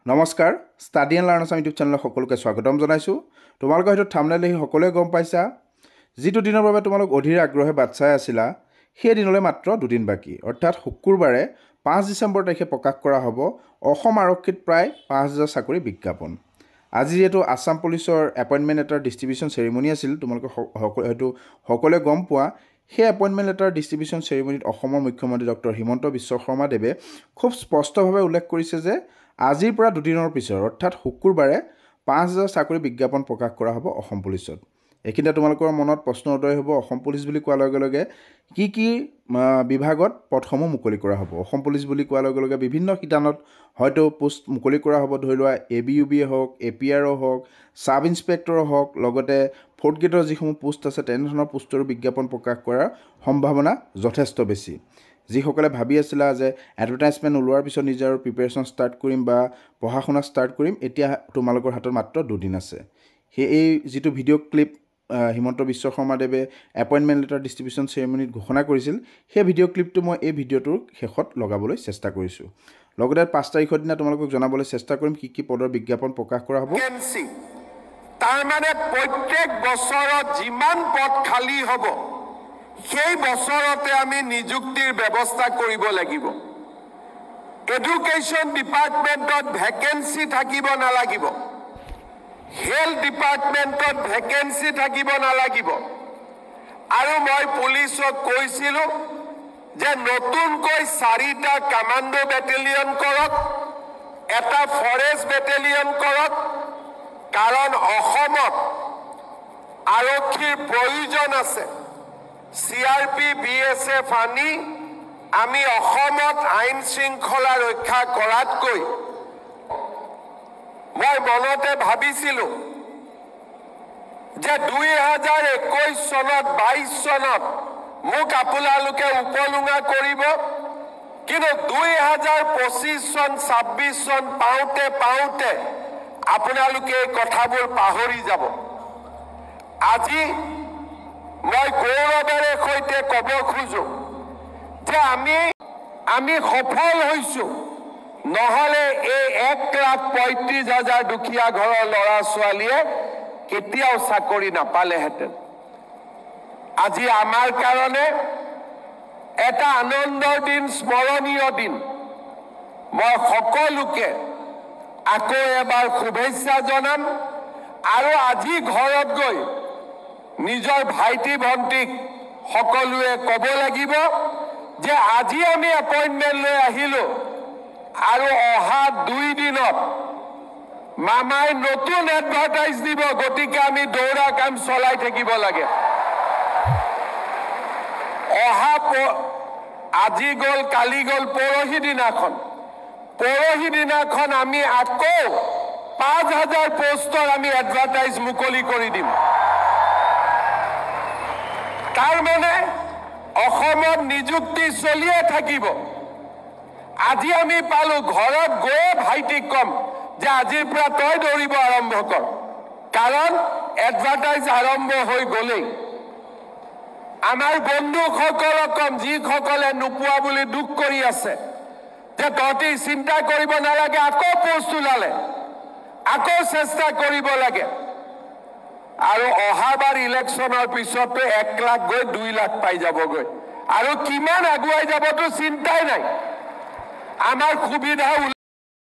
নমস্কাৰ study and learners YouTube চেনেলত সকলোকে স্বাগতম জনাইছোঁ। তোমালোকৰ হয়তো থাম্বনেইল দেখি সকলোৱে গম পাইছা, যিটো দিনৰ বাবে তোমালোক অধীৰ আগ্ৰহে বাট চাই আছিলা সেই দিনলৈ মাত্ৰ দুদিন বাকী, অৰ্থাৎ শুকুৰবাৰে 5 ডিচেম্বৰ তাৰিখে প্ৰকাশ কৰা হ'ব অসম আৰক্ষীত প্ৰায় 5,000 চাকৰি বিজ্ঞাপন। আজি যিহেতু আছাম পুলিচৰ এপইণ্টমেণ্ট লেটাৰ ডিষ্ট্ৰিবিউশ্যন চেৰিমনি আছিল, তোমালোকে হয়তো সকলোৱে গম পোৱা। সেই এপইণ্টমেণ্ট লেটাৰ ডিষ্ট্ৰিবিউশ্যন চেৰিমনিত অসমৰ মুখ্যমন্ত্ৰী ডক্টৰ হিমন্ত বিশ্ব শৰ্মাদেৱে খুব স্পষ্টভাৱে উল্লেখ কৰিছে যে আজিৰ পৰা দুদিনৰ পিছৰ অৰ্থাৎ শুকুৰবাৰে 5,000 চাকৰি বিজ্ঞাপন প্ৰকাশ কৰা হ'ব অসম পুলিচত। এইখিনিতে তোমালোকৰ মনত প্ৰশ্ন উদয় হ'ব, অসম পুলিচ বুলি কোৱাৰ লগে লগে কি বিভাগত পদসমূহ মুকলি কৰা হ'ব। অসম পুলিচ বুলি কোৱাৰ লগে লগে বিভিন্ন শিতানত হয়তো পোষ্ট মুকলি কৰা হ'ব, ধৰি লোৱা ABUBয়ে হওক, APRO হওক, ছাব ইনস্পেক্টৰ হওক, লগতে 4th গ্ৰেডৰ যিসমূহ পোষ্ট আছে তেনেধৰণৰ পোষ্টৰো বিজ্ঞাপন প্ৰকাশ কৰাৰ সম্ভাৱনা যথেষ্ট বেছি। যিসকলে ভাবি আছিলা যে এডভাৰটাইজমেণ্ট ওলোৱাৰ পিছত নিজৰ প্ৰিপেৰেশ্যন ষ্টাৰ্ট কৰিম বা পঢ়া শুনা ষ্টাৰ্ট কৰিম, এতিয়া তোমালোকৰ হাতত মাত্ৰ দুদিন আছে। এই যিটো video' clip Himanta Biswa শৰ্মাদেৱে appointment letter distribution চেৰিমনিত ঘোষণা কৰিছিল, সেই ভিডিঅ' ক্লিপটো মই এই ভিডিঅ'টোৰ শেষত লগাবলৈ চেষ্টা কৰিছোঁ। লগতে 5 তাৰিখৰ দিনা তোমালোকক জনাবলৈ চেষ্টা কৰিম কি পদৰ বিজ্ঞাপন প্ৰকাশ কৰা হ'ব। তাৰমানে প্ৰত্যেক বছৰত যিমান পদ খালী হ'ব সেই বছৰতে আমি নিযুক্তিৰ ব্যৱস্থা কৰিব লাগিব। এডুকেশ্যন ডিপাৰ্টমেণ্টত ভেকেঞ্চি থাকিব নালাগিব, হেল্থ ডিপাৰ্টমেণ্টত ভেকেঞ্চি থাকিব নালাগিব। আৰু মই পুলিচক কৈছিলোঁ যে নতুনকৈ 4টা কামাণ্ডো বেটেলিয়ন কৰক, এটা ফৰেষ্ট বেটেলিয়ন কৰক, কাৰণ অসমত আৰক্ষীৰ প্ৰয়োজন আছে। CRP BSF আনি আমি অসমত আইন শৃংখলা ৰক্ষা কৰাতকৈ মই মনতে ভাবিছিলোঁ যে 2021 চনত 22 চনত মোক আপোনালোকে উপলুঙা কৰিব, কিন্তু 2025 চন 26 চন পাওঁতে পাওঁতে আপোনালোকে এই কথাবোৰ পাহৰি যাব। আজি মই গৌৰৱেৰে সৈতে ক'ব খোজোঁ যে আমি সফল হৈছোঁ, নহ'লে এই 1,35,000 দুখীয়া ঘৰৰ ল'ৰা ছোৱালীয়ে কেতিয়াও চাকৰি নাপালেহেঁতেন। আজি আমাৰ কাৰণে এটা আনন্দৰ দিন, স্মৰণীয় দিন। মই সকলোকে আকৌ এবাৰ শুভেচ্ছা জনাম আৰু আজি ঘৰত গৈ নিজৰ ভাইটি ভণ্টিক সকলোৱে ক'ব লাগিব যে আজি আমি এপইণ্টমেণ্ট লৈ আহিলোঁ আৰু অহা 2 দিনত মামাই নতুন এডভাৰটাইজ দিব, গতিকে আমি দৌৰা কাম চলাই থাকিব লাগে। আজি গ'ল, কালি গ'ল, পৰহি দিনাখন আমি আকৌ 5,000 পোষ্টৰ আমি এডভাৰটাইজ মুকলি কৰি দিম। তাৰমানে অসমত নিযুক্তি চলিয়ে থাকিব। আজি আমি পালোঁ, ঘৰত গৈয়ে ভাইটিক ক'ম যে আজিৰ পৰা তই দৌৰিব আৰম্ভ কৰ, কাৰণ এডভাৰটাইজ আৰম্ভ হৈ গ'লেই। আমাৰ বন্ধুসকলক ক'ম, যিসকলে নোপোৱা বুলি দুখ কৰি আছে, যে তহঁতি চিন্তা কৰিব নালাগে, আকৌ পোষ্ট ওলালে আকৌ চেষ্টা কৰিব লাগে। আৰু অহাবাৰ ইলেকশ্যনৰ পিছতো 1 লাখ গৈ 2 লাখ পাই যাবগৈ, আৰু কিমান আগুৱাই যাবতো চিন্তাই নাই। আমাৰ সুবিধা